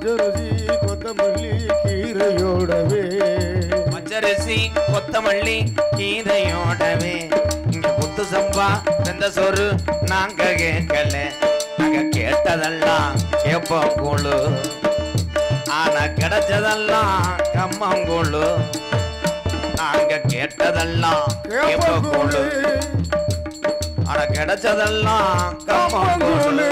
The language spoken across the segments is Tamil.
பச்சரிசி கொத்தமல்லி கீரையோடவே பச்சரிசி கொத்தமல்லி கீரையோடவே இங்க குத்து சம்பா வெந்த சோறு நாங்க கேட்கல நாங்க கேட்டதெல்லாம் கேப்பம் கூழு ஆனா கிடைச்சதெல்லாம் கம்மங்கூழு நாங்க கேட்டதெல்லாம் கேப்பம் கூழு ஆனா கிடைச்சதெல்லாம் கம்மங்கூழு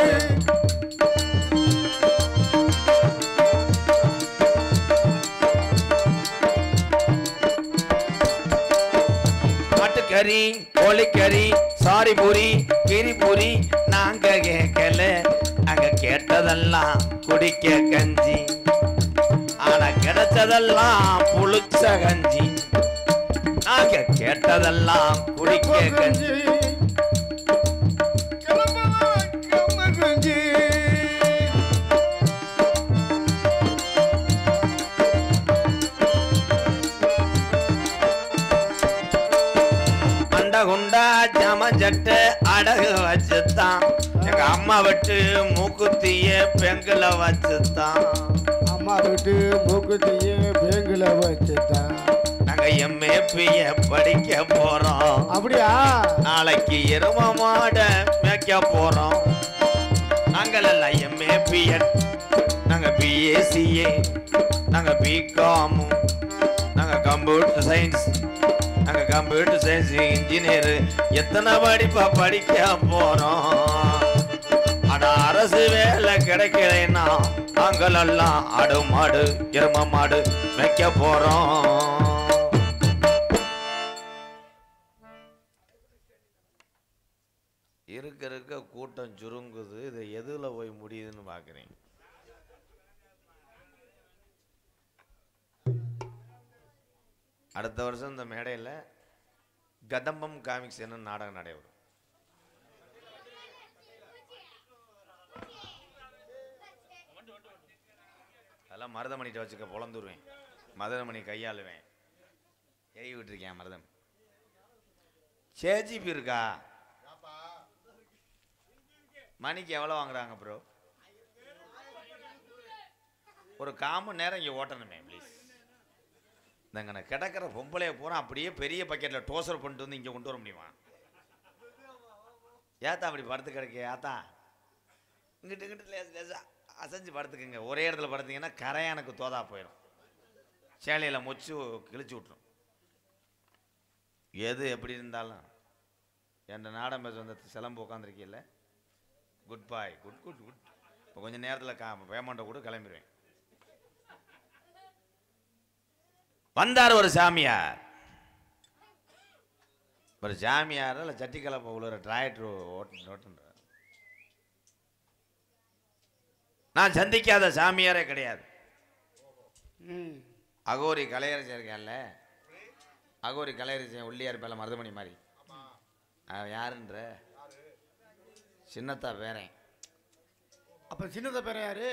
கறி கோழிக்கறி சாரி பூரி கீரி பூரி நாங்க கேட்கல அங்க கேட்டதெல்லாம் குடிக்க கஞ்சி ஆனா கிடைச்சதெல்லாம் புளிச்ச கஞ்சி நாங்க கேட்டதெல்லாம் குடிக்க கஞ்சி குண்டா ஜம ஜட்ட அடகு வச்சுத்தான் எங்க அம்மா விட்டு மூக்குத்திய பெங்குல வச்சுத்தான் அம்மா விட்டு மூக்குத்திய பெங்குல வச்சுத்தான் நாங்க எம்ஏபிய படிக்க போறோம் அப்படியா நாளைக்கு எரும மாட மேய்க்க போறோம் நாங்களெல்லாம் எம்ஏபிய நாங்க பிஏசிஏ நாங்க பிகாம் நாங்க கம்ப்யூட்டர் சயின்ஸ் நாங்க கம்ப்யூட்டர் சயின்ஸ் இன்ஜினியர் எத்தனை படிப்பா படிக்க போறோம் ஆனா அரசு வேலை கிடைக்கலைன்னா நாங்களெல்லாம் ஆடு மாடு எரும மாடு வைக்க போறோம் இருக்க இருக்க கூட்டம் சுருங்குது இது எதுல போய் முடியுதுன்னு பாக்குறேன் அடுத்த வருஷம் இந்த மேடையில் கதம்பம் காமிக்ஸ் என்ன நாடகம் நடைபெறும் அதெல்லாம் மருதமணிட்ட வச்சுக்க பொழந்துருவேன் மருதமணி கையாளுவேன் எழுதி விட்டுருக்கேன் மருதம் சேஜிபி இருக்கா மணிக்கு எவ்வளோ வாங்குறாங்க ப்ரோ ஒரு காமன் நேரம் இங்கே ஓட்டணுமே ப்ளீஸ் நாங்கள் நான் கிடக்கிற பொம்பளையை போகிறோம் அப்படியே பெரிய பக்கெட்டில் டோசர் பண்ணிட்டு வந்து இங்கே கொண்டு வர முடியுமா ஏத்தா அப்படி படுத்து கிடக்கு ஏத்தா இங்கிட்டு இங்கிட்டு லேசா அசைஞ்சு படுத்துக்குங்க ஒரே இடத்துல படுத்தீங்கன்னா கரையானுக்கு தோதா போயிடும் சேலையில் மொச்சு கிழிச்சு விட்ரும் எது எப்படி இருந்தாலும் என் நாடம் பேச வந்து சிலம்பு உட்காந்துருக்கீல்ல good bye good good good இப்போ கொஞ்சம் நேரத்தில் பேமெண்ட்டை கூட கிளம்பிடுவேன் வந்தார் ஒரு சாமியார் இல்லை சட்டி கலப்ப உள்ள டிராக்டர் ஓட்டுன்றார் நான் சந்திக்காத சாமியாரே கிடையாது அகோரி கலையரசன் இருக்கேன்ல அகோரி கலையரசன் ஒல்லியார் பேல மருதமணி மாதிரி யாருன்ற சின்னத்தா பேரன் அப்ப சின்னத்தா பேரன் யாரு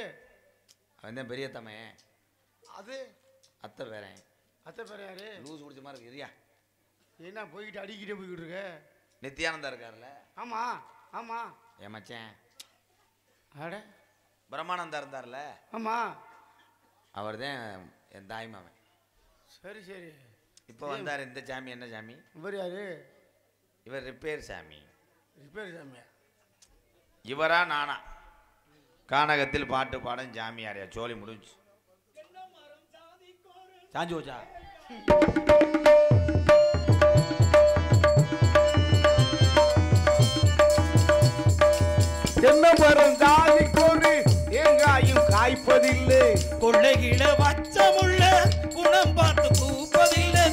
அவன் தான் பெரிய தமையன் அது அத்தை பேரன் அத்தை பேர் யாரு லூஸ் குடிச்ச மாதிரி இருக்கு இரியா என்ன போய்கிட்டு அடிக்கிட்டே போய்கிட்டு இருக்க நித்யானந்தா இருக்கார்ல ஆமா ஆமா என் மச்சான் அட பிரம்மானந்தா இருந்தார்ல ஆமா அவர் தான் என் தாய் மாமன் சரி சரி இப்போ வந்தார் இந்த சாமி என்ன சாமி இவர் யாரு இவர் ரிப்பேர் சாமி ரிப்பேர் சாமியா இவரா நானா கானகத்தில் பாட்டு பாடம் சாமியாரியா சோழி முடிஞ்சு சாஞ்சு வச்சா தென்னை மரம் ஜாதிக்கோடு தேங்காயும் காய்ப்பதில்லை கொள்ளையில வச்சமுள்ள குணம் பார்த்து பூப்பதில்லை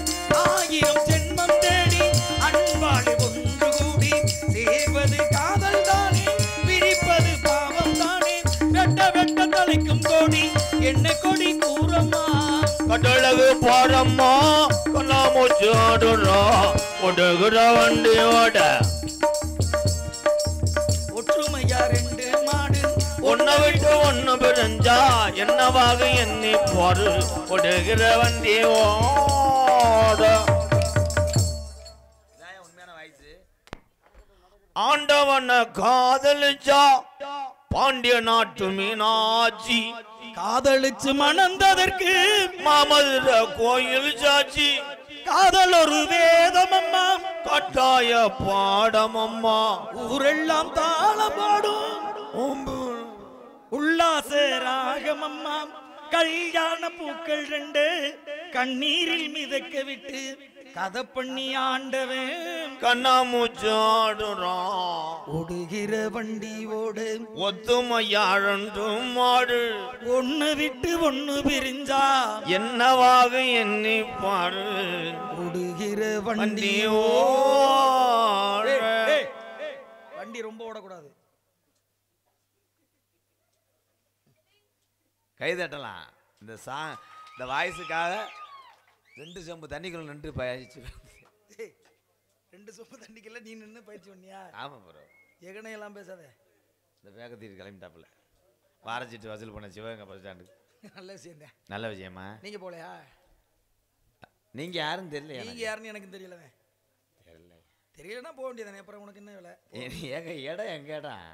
ஆயிரம் ஜென்மம் தேடி அன்பாளி ஒன்று கூடி சேர்வது காதல் தானே பிரிப்பது பாவம் தானே வெட்ட வெட்ட தலைக்கும் கோடி என்ன கொடி கூறம்மா கடலகு பாரம்மா கொல்லாமூச்சு ஆடுறோம் ஒடுகுற வண்டியோட ஒற்றுமையா ரெண்டு மாடு ஒன்ன விட்டு ஒன்னு பிரிஞ்சா என்னவாக எண்ணி போரு ஒடுகிற வண்டியோட உண்மையான வாய்ஸ் ஆண்டவன காதலிச்சா பாண்டிய நாட்டு மீனாட்சி காதலிச்சு மணந்ததற்கு மாமதுர கோயில் சாட்சி காதல் ஒரு வேதம் அம்மா கட்டாய பாடம் அம்மா ஊரெல்லாம் தாளம் பாடும் உல்லாச ராகம் அம்மா கல்யாண பூக்கள் 2 கண்ணீரில் மிதக்க விட்டு கதை பண்ணி ஆண்டவன் கண்ணாமூச்சாடுறான் ஓடுகிற வண்டி ஓடு ஒத்துமையாழன்றும் மாடு ஒண்ணு விட்டு ஒண்ணு பிரிஞ்சா என்னவாக எண்ணி பாரு ஓடுகிற வண்டி வண்டி வண்டி ரொம்ப ஓடக்கூடாது. கைதட்டலாம். இந்த வாய்ஸுக்காக 2 செம்பு தண்ணிக்குள்ள நின்று பயிற்சி. 2 சொம்பு தண்ணிக்குள்ள நீ நின்று பயிற்சி பண்ணியா? ஆமா ப்ரோ. எகனையெல்லாம் பேசாத. இந்த வேகத்தீர் கிளம்பிட்டாப்புல வாரச்சிட்டு வசூல் பண்ண சிவகங்கை பஸ் ஸ்டாண்டு. நல்ல விஷயம் தான். நல்ல விஷயமா? நீங்க போலையா? நீங்க யாருன்னு தெரியல. நீங்க யாருன்னு எனக்கு தெரியல. தெரியலன்னா போக வேண்டியதானே. அப்புறம் உனக்கு என்ன வேலை? ஏங்க இடம் எங்க இடம்?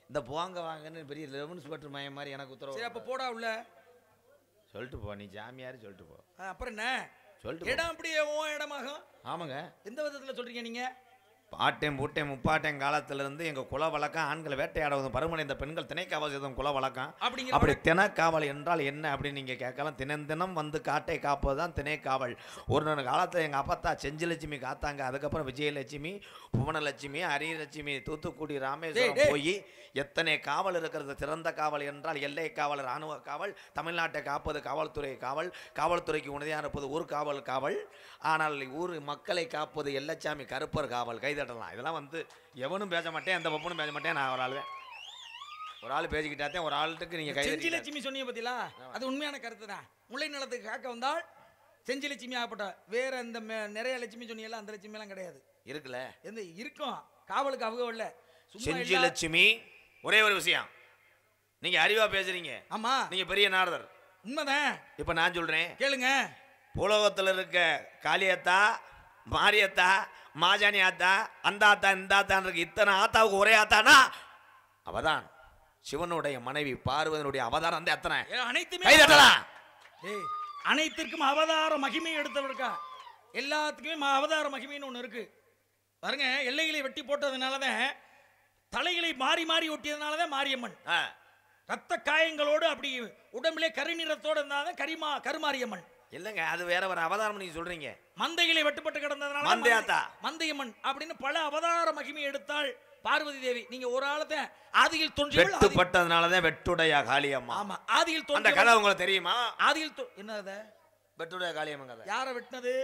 இந்த போங்க வாங்கன்னு பெரிய லெமன்ஸ் பட்டர் மயம் மாதிரி எனக்கு உத்தரவு. சரி அப்ப போடா உள்ள. சொல்லிட்டு போ, நீ ஜாமியாரு சொல்லிட்டு போ. அப்புறம் என்ன சொல்லிட்டு இடம் அப்படியே உன் இடமாகும். ஆமாங்க. எந்த விதத்துல சொல்றீங்க நீங்க? பாட்டையும் பூட்டையும் முப்பாட்டையும் காலத்திலிருந்து எங்கள் குல வழக்கம் ஆண்களை வேட்டையாடுவதும் பருமனைந்த பெண்கள் திணைக்காவல் செய்வதும் குல வழக்கம். அப்படி திணைக்காவல் என்றால் என்ன அப்படின்னு நீங்கள் கேட்கலாம். தினம் வந்து காட்டை காப்பது தான் திணைக்காவல். ஒரு காலத்தில் எங்கள் அப்பத்தா செஞ்சிலட்சுமி காத்தாங்க. அதுக்கப்புறம் விஜயலட்சுமி, புவனலட்சுமி, அரியலட்சுமி, தூத்துக்குடி, ராமேஸ்வரம் போய் எத்தனை காவல் இருக்கிறது. திறந்த காவல் என்றால் எல்லை காவல், இராணுவ காவல், தமிழ்நாட்டை காப்பது காவல்துறை காவல், காவல்துறைக்கு உறுதியாக இருப்பது ஊர் காவல் காவல். ஆனால் ஊர் மக்களை காப்பது எல்லச்சாமி கருப்பர் காவல். கைதட்டலாம். இதெல்லாம் வந்து எவனும் பேச மாட்டேன், எந்த பப்பனும் பேச மாட்டேன். நான் ஒரு ஆள் பேசிக்கிட்டாத்தேன். ஒரு ஆளுக்கு நீங்க செஞ்சிலட்சுமி சொன்னீங்க பத்திலா, அது உண்மையான கருத்து தான். முல்லை நிலத்துக்கு காக்க வந்தால் செஞ்சிலட்சுமி ஆகப்பட்ட வேற இந்த நிறைய லட்சுமி சொன்னீங்கல்ல, அந்த லட்சுமி எல்லாம் கிடையாது. இருக்குல்ல? எந்த இருக்கும் காவலுக்கு அவங்க இல்ல. செஞ்சிலட்சுமி ஒரே ஒரு விஷயம், நீங்க அறிவா பேசுறீங்க. ஆமா, நீங்க பெரிய நாரதர். உண்மைதான். இப்ப நான் சொல்றேன் கேளுங்க. பூலோகத்தில் இருக்க காளியத்தா, மாரியத்தா, மாஜானி ஆத்தா, அந்த ஆத்தா, இந்த ஆத்தான் இருக்கு. இத்தனை ஆத்தாவுக்கு ஒரே ஆத்தானா அவதான் சிவனுடைய மனைவி பார்வதனுடைய அவதாரம். அந்த அத்தனை அனைத்துமே அனைத்திற்கும் அவதார மகிமை எடுத்தவருக்கா. எல்லாத்துக்குமே அவதார மகிமைன்னு ஒண்ணு இருக்கு பாருங்க. எல்லைகளை வெட்டி போட்டதுனாலதான், தலைகளை மாறி மாறி ஒட்டியதுனாலதான் மாரியம்மன். ரத்த காயங்களோடு அப்படி உடம்பிலே கரிநிறத்தோடு இருந்தாதான் கருமாரியம்மன். இல்லங்க, அது வேற ஒரு அவதாரம் நீங்க சொல்றீங்க. மந்தைகளை வெட்டுப்பட்டு கிடந்ததுனால மந்தையம்மன் அப்படின்னு பல அவதார மகிமை எடுத்தாள் பார்வதி தேவி. நீங்க ஒரு ஆளத்தை ஆதியில் தோன்றியவள், வெட்டுப்பட்டதுனாலதான் வெட்டுடைய காளியம்மா. ஆமா, ஆதியில் தோன்றிய. அந்த கதை உங்களுக்கு தெரியுமா? ஆதியில் என்னது வெட்டுடைய காளியம்மன் கதை. யாரை வெட்டினது?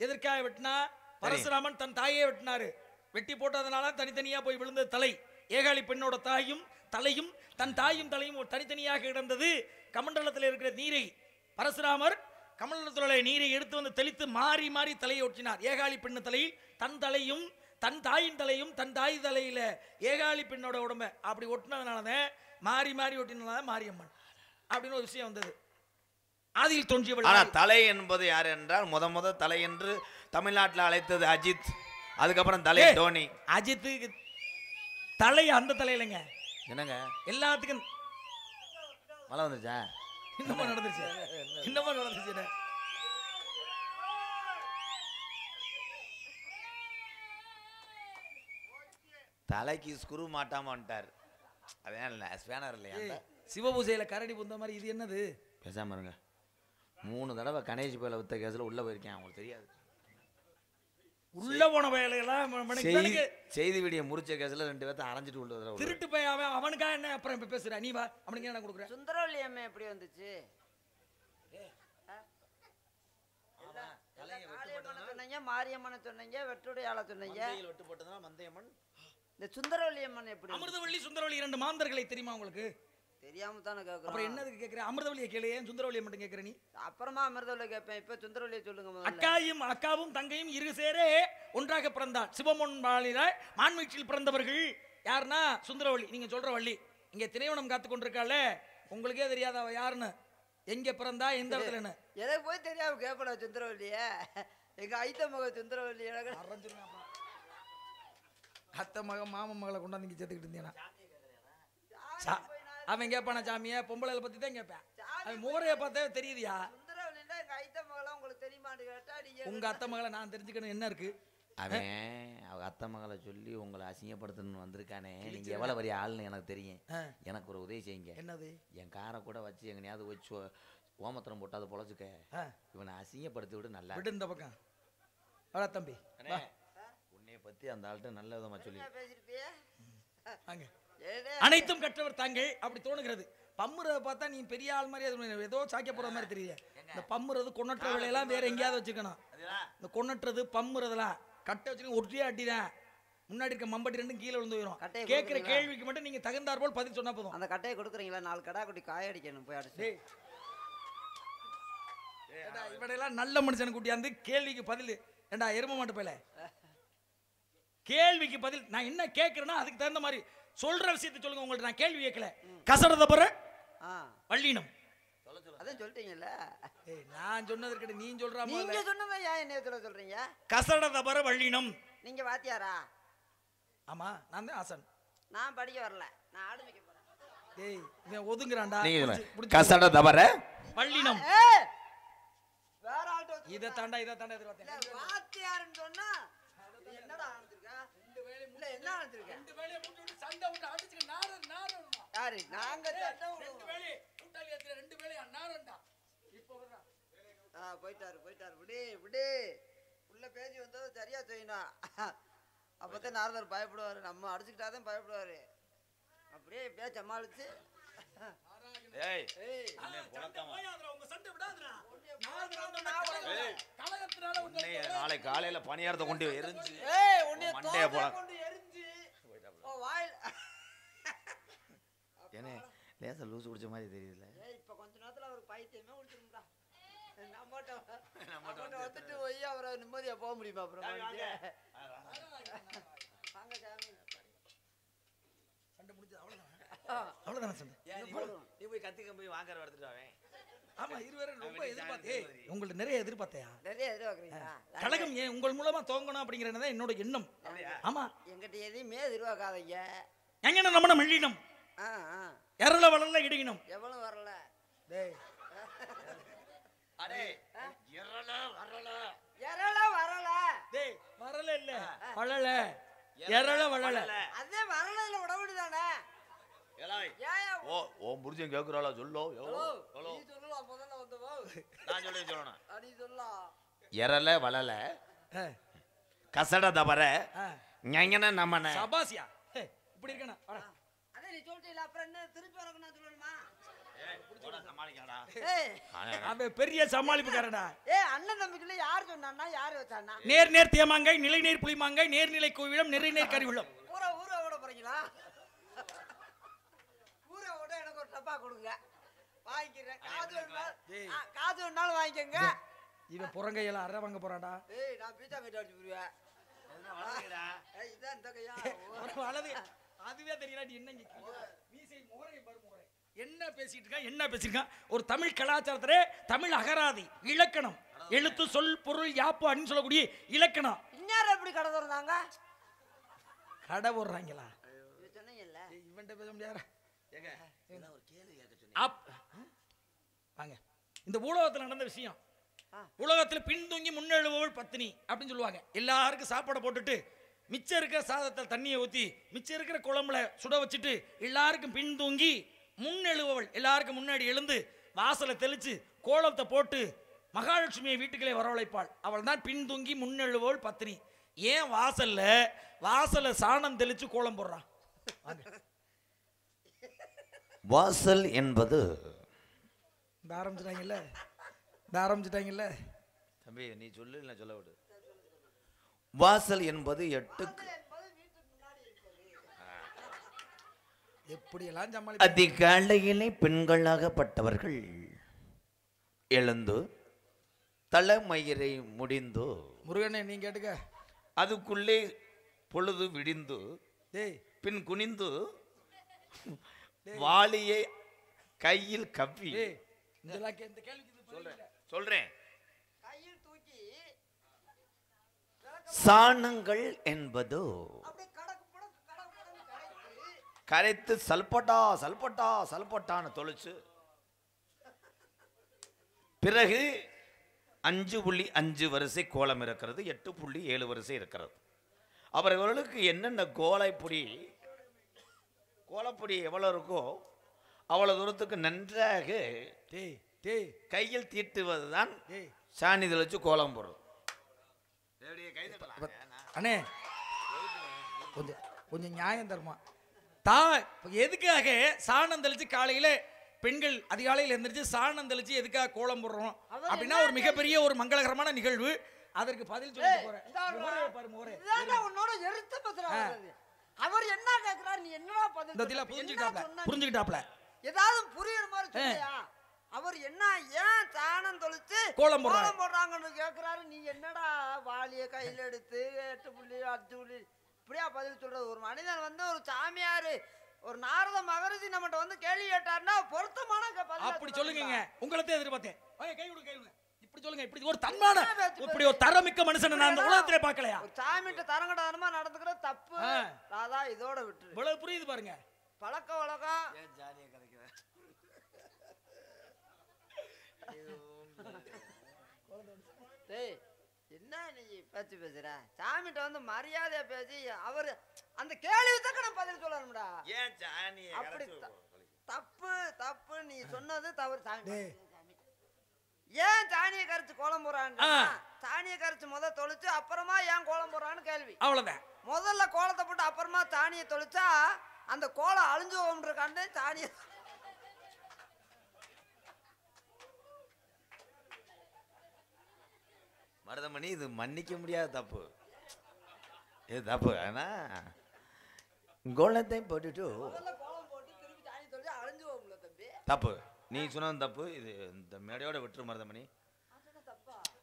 எதற்காக வெட்டினா? பரசுராமன் தன் தாயே வெட்டினாரு. வெட்டி போட்டதுனால தனித்தனியா போய் விழுந்த தலை. ஏகாளி பெண்ணோட தாயும் தலையும் தன் தாயும் தலையும் தனித்தனியாக கிடந்தது. கமண்டலத்தில் இருக்கிற நீரை பரசுராமர் கமண்டலத்தில் நீரை எடுத்து வந்து தெளித்து மாறி மாறி தலையை ஒட்டினார். ஏகாளி பெண்ணு தலையில் தன் தலையும் தன் தாயின் தலையும் தன் தாய் தலையில ஏகாளி பெண்ணோட உடம்பை அப்படி ஒட்டினதுனாலதான் மாறி மாறி ஒட்டினால மாரியம்மன் அப்படின்னு ஒரு விஷயம் வந்தது. ஆதியில் தோன்றியவள். ஆனால் தலை என்பது யார் என்றால் முத தலை என்று தமிழ்நாட்டில் அழைத்தது அஜித். அதுக்கப்புறம் தலை தோனி. அஜித்துக்கு தலை அந்த தலையிலங்க. என்னங்க எல்லாத்துக்கும் மழை வந்துச்சா? இன்னமும் நடந்துச்சு. தலைக்கு ஸ்குரு மாட்டாம வந்துட்டார். அதான் ஸ்பேனர் இல்லையா? சிவபூசையில கரடி புந்த மாதிரி இது என்னது? பேசாம இருங்க. 3 தடவை கணேஷ் கோயில வித்த கேஸ்ல உள்ள போயிருக்கேன். அவங்களுக்கு தெரியாது. உள்ள போன வேலையெல்லாம் செய்தி வீடியோ முடிச்ச கேஸ்ல 2 பேர்த்த அரைஞ்சிட்டு உள்ள வர திருட்டு போய் அவனுக்கா என்ன அப்புறம் இப்ப பேசுற நீ வா அவனுக்கு என்ன கொடுக்குற? சுந்தரவல்லி அம்மா எப்படி வந்துச்சு? சொன்னீங்க, மாரியம்மனை சொன்னீங்க, வெட்டுடையாள சொன்னீங்க. இந்த சுந்தரவல்லி அம்மன் எப்படி? அமிர்தவல்லி சுந்தரவல்லி 2 மாந்தர்களை தெரியுமா உங்களுக்கு? தெரியாம தானே கேக்குறேன். அப்புறம் என்னதுக்கு கேக்குற? அமிர்தவல்லியை கேளு, ஏன் சுந்தரவல்லியை மட்டும் கேக்குற நீ? அப்புறமா அமிர்தவல்லியை கேட்பேன். இப்ப சுந்தரவல்லியை சொல்லுங்க. அக்காவும் தங்கையும் இரு சேரே ஒன்றாக பிறந்தாள். சிவமொன் மான்மீட்சியில் பிறந்தவர்கள் யாருன்னா சுந்தரவல்லி. நீங்க சொல்ற வள்ளி இங்க திரைவனம் காத்து கொண்டிருக்காள். உங்களுக்கே தெரியாத அவ யாருன்னு, எங்க பிறந்தா, எந்த இடத்துலன்னு? எதை போய் தெரியாம கேட்படா சுந்தரவல்லிய? எங்க ஐத்த மக சுந்தரவல்லி. அத்தை மகன் மாமன் மகளை கொண்டாந்து சேர்த்துக்கிட்டு இருந்தேனா? அவன் கேட்பான சாமிய பொம்பளை பத்தி தான் கேட்பேன். அது முகரைய பார்த்தா தெரியுதியா? சுந்தரவல்லின்னா எங்க ஐத்த மகளா உங்களுக்கு தெரியுமான்னு கேட்டா நீங்க உங்க அத்தை மகளை நான் தெரிஞ்சுக்கணும் என்ன இருக்கு? அவன் அவங்க அத்தை மகளை சொல்லி உங்களை அசிங்கப்படுத்தணும்னு வந்திருக்கானே. நீங்க எவ்வளவு பெரிய ஆள்னு எனக்கு தெரியும். எனக்கு ஒரு உதவி செய்யுங்க. என்னது? என் காரை கூட வச்சு எங்கனையாவது வச்சு ஓமத்திரம் போட்டு அதை பொழைச்சுக்க. இவனை அசிங்கப்படுத்தி விடு. நல்லா விடு இந்த பக்கம். வா தம்பி. உன்னைய பத்தி அந்த ஆள்கிட்ட நல்ல விதமா சொல்லி பேசிருப்பியே. வாங்க. அனைத்தும் கற்றவர் தாங்கள் அப்படி தோணுகிறது. பம்முறத பார்த்தா நீ பெரிய ஆள் மாதிரி அது ஏதோ சாக்கிய போற மாதிரி தெரியுது. இந்த பம்முறது கொன்னற்ற வேலையெல்லாம் வேற எங்கேயாவது வச்சுக்கணும். இந்த கொன்னற்றது பம்முறதெல்லாம் கட்டை வச்சுன்னு ஒற்றியா அட்டிதான். முன்னாடி இருக்க மம்பட்டி ரெண்டும் கீழே விழுந்து போயிடும். கேட்கிற கேள்விக்கு மட்டும் நீங்க தகுந்தார் போல் பதில் சொன்னா போதும். அந்த கட்டையை கொடுக்குறீங்களா? 4 கடா குட்டி காய அடிக்கணும் போய் அடிச்சு. இவடையெல்லாம் நல்ல மனுஷன் கூட்டியாந்து கேள்விக்கு பதில். ஏண்டா எரும மாட்டு போயில கேள்விக்கு பதில் நான் என்ன கேட்கறேன்னா அதுக்கு தகுந்த மாதிரி சொல்ற விஷயத்தை சொல்லுங்க. உங்கள்ட்ட நான் கேள்வி கேட்கல. கசடத பர வள்ளினம் அதான் சொல்லிட்டீங்கல்ல. நான் சொன்னது இருக்கட்டும். நீ சொல்ற நீங்க சொன்னதை ஏன் என்ன சொல்றீங்க? கசடத பர வள்ளினம். நீங்க வாத்தியாரா? ஆமா நான் தான் ஆசன். நான் படிக்க வரல. நான் ஆடு மேய்க்க போறேன். டேய் இவன் ஒதுங்குறான்டா. கசட தவற வள்ளினம் வேற ஆள்ட்ட இத தாண்டா எதிர்பார்த்தேன். வாத்தியாருன்னு சொன்னா என்னடா ஆனந்திருக்க? இல்ல என்ன ஆனந்திருக்க? 2 வேளைய மூட்டு சண்டை விட்டு அடிச்சுக்க நாரன் யாரு? நாங்க சண்டை 2 வேளைய கூட்டாளி ஏத்துற 2 வேளைய நாரன்டா. இப்போ வர்றா. போயிட்டாரு விடு. உள்ள பேசி வந்தது சரியா செய்யணும். அப்பதான் நாரதர் பயப்படுவாரு. நம்ம அடிச்சுக்கிட்டாதான் பயப்படுவாரு. அப்படியே பேச சமாளிச்சு ஏய் உங்க சண்டை விடாதடா. கலகத்தினால நாளை காலையில பணியாரத்தை கொண்டு எரிஞ்சு மண்டைய போல கொண்டு எரிஞ்சு வாயில் ஏனே லேசா லூசு குடிச்ச மாதிரி தெரியுதுல. இப்ப கொஞ்ச நேரத்துல அவருக்கு பைத்தியமே முடிச்சிருந்தா. நம்மட்ட வந்துட்டு போய் அவரை நிம்மதியா போக முடியுமா? அப்புறம் வாங்க சாமி. சண்டை முடிஞ்சது அவ்வளவுதானே சண்டை. நீ போய் கத்திக்க போய் வாங்குற எடுத்துட்டாவே. ஆமா இருவரே ரொம்ப எதிர்பார்த்தே. உங்கள்ட்ட நிறைய எதிர்பார்த்தையா? நிறைய எதிர்பார்க்கறீங்களா? கழகம் ஏன் உங்கள் மூலமா தோங்கணும் அப்படிங்கறத என்னோட எண்ணம். ஆமா எங்கிட்ட எதையுமே எதிர்பார்க்காதீங்க. எங்கன நம்ம மெல்லினம் எரள வளல இடினம் எவனும் வரல. டேய் அடே எரள வரல டேய் வரல இல்ல வளல எரள வளல அதே வரல உடவுடுதானே. ஓ புரிஞ்சன் கேக்குறாளா? சொல்லோ நீ சொல்லலாம் முதல்ல வந்தவோ. நான் சொல்லணும். நீ சொல்லலாம். எரல வளல கசட தவற ஞங்கன நம்மன சபாசியா இப்படி இருக்கனா? அதே நீ சொல்லிட்டீல அப்புறம் என்ன திருப்பி வரக்கு நான் சொல்லணுமா? சமாளிக்கடா. அவன் பெரிய சமாளிப்புக்காரடா. அண்ணன் தம்பிக்குள்ள யார் சொன்னான்னா யார் வச்சானா? நேர் தேமாங்காய் நிலை நேர் புளிமாங்காய் நேர்நிலை கோவிலம் நிறை நேர் கறிவிலம். ஊரை ஓட போறீங்களா? ஊரை ஓட எனக்கு ஒரு டப்பா கொடுங்க வாங்கிக்கிறேன். காசு வேணாலும் வாங்கிக்கங்க. இவன் புறங்கையெல்லாம் அரை வாங்க போறான்டா. நான் பீச்சா கட்டி அடிச்சு போடுவேன். இதான் இந்த கையா வலது அதுவே தெரியல. நீ என்ன மீசை முகரை பாரு முகரை என்ன பேசிட்டு இருக்கா? என்ன பேசிருக்கான்? ஒரு தமிழ் கலாச்சாரத்திலே தமிழ் அகராதி இலக்கணம் எழுத்து சொல் பொருள் யாப்பு அப்படின்னு சொல்லக்கூடிய இலக்கணம். இன்னார எப்படி கடை திறந்தாங்க? கடை போடுறாங்களா? சொன்னீங்கல்ல இவன்ட்ட பேச முடியாதா? வாங்க. இந்த உலகத்தில் நடந்த விஷயம். உலகத்தில் பின்தூங்கி முன்னெழுபவள் பத்தினி அப்படின்னு சொல்லுவாங்க. எல்லாருக்கும் சாப்பாடை போட்டுட்டு மிச்சம் இருக்கிற சாதத்தில் தண்ணியை ஊற்றி மிச்சம் இருக்கிற குழம்புல சுட வச்சுட்டு எல்லாருக்கும் பின்தூங்கி முன்னெழுபவள் எல்லாருக்கும் முன்னாடி எழுந்து வாசலை தெளிச்சு கோலத்தை போட்டு மகாலட்சுமியை வீட்டுக்களே வரவழைப்பாள். அவள் தான் பின்தூங்கி முன்னெழுபவள் பத்தினி. ஏன் வாசலை சாணம் தெளிச்சு கோலம் போடுறான்? வாசல் என்பது ஆரம்பிச்சிட்டாங்கல்ல தம்பி, நீ சொல்லு இல்ல சொல்ல விடு. வாசல் என்பது 8 எப்படியெல்லாம் சமாளி. அதிகாலையிலே பெண்களாகப்பட்டவர்கள் எழுந்து தலைமயிரை முடிந்து முருகனே நீ கேட்டுக்க. அதுக்குள்ளே பொழுது விடிந்து பின் குனிந்து வாளியை கையில் கப்பி சொல்றேன். சாணங்கள் என்பது கரைத்து சல்பட்டான்னு தொலைச்சு பிறகு 5.5 வரிசை கோலம் இருக்கிறது, 8.7 வரிசை இருக்கிறது. அவர்களுக்கு என்னென்ன கோலப்பொடி எவ்வளோ இருக்கோ அவ்வளோ தூரத்துக்கு நன்றாக கையில் தீட்டுவதுதான் சாணி தெளிச்சு கோலம் போடுறது. அண்ணே கொஞ்சம் நியாயம் தருமா? எதுக்காக சாணம் தெளிச்சு காலையில பெண்கள் அதிகாலையில் எந்திரிச்சு சாணம் தெளிச்சு எதுக்காக கோலம் போடுறோம் அப்படின்னா ஒரு மிகப்பெரிய ஒரு மங்களகரமான நிகழ்வு. அதற்கு பதில் சொல்லிட்டு போறேன். அவர் என்ன கேக்குறாரு, நீ என்னடா பதில் புரிஞ்சுக்கிட்டாப்ல ஏதாவது புரியுற மாதிரி சொல்லியா? அவர் என்ன ஏன் சாணம் தொளிச்சு கோலம் போடுறாங்கன்னு கேக்குறாரு. நீ என்னடா வாளிய கையில எடுத்து 8 புள்ளி 5 புள்ளி இப்படியா பதில் சொல்றது? ஒரு மனிதன் வந்து ஒரு சாமியாரு ஒரு நாரத மகரிஷி நம்மகிட்ட வந்து கேள்வி கேட்டாருன்னா பொருத்தமான அப்படி சொல்லுங்க. உங்களே எதிர்பார்த்தேன். கை விடுங்க. இப்படி சொல்லுங்க. இப்படி ஒரு தன்மான இப்படி ஒரு தரமிக்க மனுஷனை நான் இந்த உலகத்திலே பார்க்கலையா? சாமிட்ட தரங்கடமா நடந்துக்கிறது தப்பு. அதான் இதோட விட்டு இவ்வளவு புரியுது பாருங்க. பழக்க வழக்கம் என்ன நீ பேச்சு பேசுற? சாமிட்ட வந்து மரியாதையா பேசி அவர் அந்த கேள்விக்கு நான் பதில் சொல்லணும்டா. அப்படி தப்பு நீ சொன்னது தவறு. சாமி ஏன் சாணியை கரைச்சு கோலம் போறான்னு, சாணியை கரைச்சு முத தொளிச்சு அப்புறமா ஏன் கோலம் போறான்னு கேள்வி. அவ்வளவுதான். முதல்ல கோலத்தை போட்டு அப்புறமா சாணியை தொளிச்சா அந்த கோலம் அழிஞ்சு போகும்ன்றாண்டு சாணியை மருதமணி, இது மன்னிக்க முடியாத தப்பு. இது தப்பு. ஆனா கோலத்தை போட்டுட்டு கோலம் போட்டு திருப்பி சாணி தொளிச்சு அழிஞ்சு போகும்ல தம்பி. தப்பு. நீ சொன்னது தப்பு. இது இந்த மேடையோட விட்டுரு மருதமணி.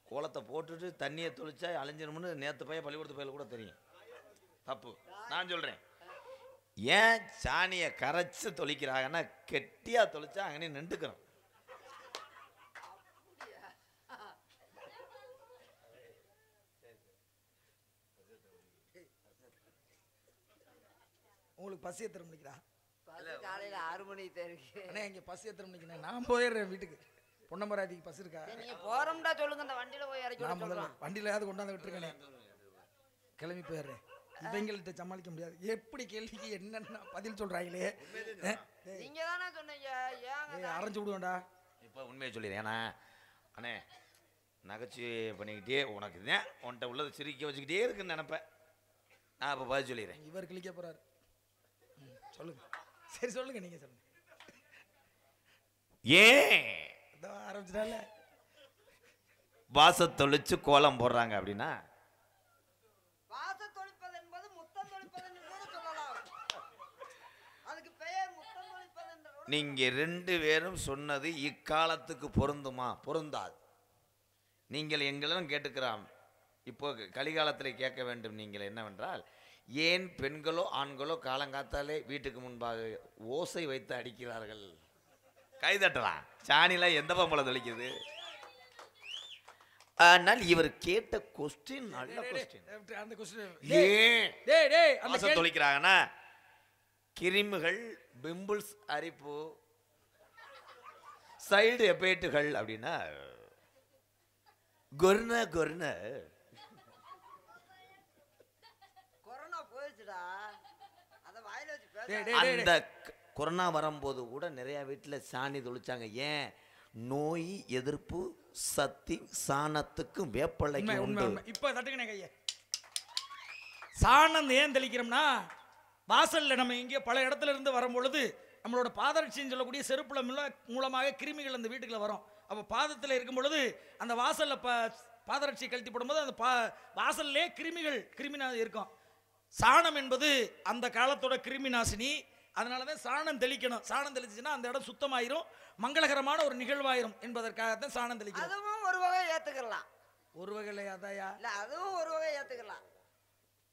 கோலத்தை போட்டுட்டு தண்ணியை தொளிச்சா அழிஞ்சிரும்னு நேற்று பையன் பள்ளிக்கூடத்து பையில கூட தெரியும். தப்பு. நான் சொல்றேன், ஏன் சாணியை கரைச்சு தொளிக்கிறாங்கன்னா கெட்டியா தொளிச்சா அங்கே நின்றுக்கிறோம். உங்களுக்கு பசி எத்தனை மணிக்குடா? காலையில 6 மணிக்கு தெரியுது. அண்ணே இங்க பசி எத்தனை மணிக்குண்ணே? நான் போயிடுறேன் வீட்டுக்கு. பொன்னமராதிக்கு பஸ் இருக்கா? நீங்க போறோம்டா சொல்லுங்க. அந்த வண்டியில போய் இறக்கி விட்டுறோம். வண்டியில கொண்டாந்து விட்டுருக்கேனே. கிளம்பி போயிடுறேன். இவங்கள்ட்ட சமாளிக்க முடியாது. எப்படி கேள்விக்கு என்னன்னா பதில் சொல்றாங்களே. நீங்க தானே சொன்னீங்க ஏன் அரைஞ்சு விடுவேன்டா. இப்போ உண்மையை சொல்லிடுறேன். ஏன்னா அண்ணே நகைச்சுவை பண்ணிக்கிட்டே உனக்கு தான் உன்கிட்ட உள்ளது சிரிக்க வச்சுக்கிட்டே இருக்குன்னு நினைப்பேன். நான் இப்போ பதில் சொல்லிடுறேன். இவர் கிளிக்க போறாரு. சொல்லுங்க. சரி சொல்லுங்க. நீங்க சொல்லுங்க. ஏன் ஆரம்பிச்சிட்டால வாச தொளிச்சு கோலம் போடுறாங்க அப்படின்னா, வாச தொளிப்பது என்பது முத்தம் தொளிப்பது என்று கூட சொல்லலாம். அதுக்கு பெயர் முத்தம் தொளிப்பது என்று. நீங்க 2 பேரும் சொன்னது இக்காலத்துக்கு பொருந்துமா? பொருந்தாது. நீங்கள் எங்களிடம் கேட்டுக்கிறான். இப்போ கலிகாலத்தில் கேட்க வேண்டும் நீங்கள் என்னவென்றால், ஏன் பெண்களோ ஆண்களோ காலங்காத்தாலே வீட்டுக்கு முன்பாக ஓசை வைத்து அடிக்கிறார்கள்? கைதட்டலாம். சாணில எந்த பம்பளை தொளிக்குது? ஆனால் இவர் கேட்ட கொஸ்டின் நல்ல கொஸ்டின். அந்த கொஸ்டின் ஏன் தொளிக்கிறாங்கன்னா, கிருமிகள், பிம்பிள்ஸ், அரிப்பு, சைடு எபேட்டுகள் அப்படின்னா கொரோனா கொரோனா போயிடுச்சுடா. அத வாயில வச்சு பேச. அந்த கொரோனா வரும்போது கூட நிறைய வீட்டில் சாணி தொளிச்சாங்க. ஏன்? நோய் எதிர்ப்பு சக்தி சாணத்துக்கு வேப்பலைக்கு உண்டு. இப்ப தட்டுக்கணே கைய. சாணம் ஏன் தெளிக்கிறோம்னா, வாசல்ல நம்ம இங்கே பல இடத்துல இருந்து வரும்பொழுது நம்மளோட பாதரட்சின்னு சொல்லக்கூடிய செருப்புல மூலமாக கிருமிகள் அந்த வீட்டுக்குள்ள வரும். அப்போ பாதத்தில் இருக்கும் பொழுது அந்த வாசல்ல பாதரட்சி கழட்டி போடும்போது அந்த வாசல்லே கிருமிநாசி இருக்கும். சாணம் என்பது அந்த காலத்தோட கிருமி நாசினி. அதனாலதான் சாணம் தெளிக்கணும். சாணம் தெளிச்சுன்னா அந்த இடம் சுத்தமாயிரும், மங்களகரமான ஒரு நிகழ்வாயிரும் என்பதற்காகத்தான் சாணம் தெளிக்கணும். அதுவும் ஒரு வகை ஏத்துக்கலாம். ஒரு வகையில அதாயா? இல்ல அதுவும் ஒரு வகை ஏத்துக்கலாம்.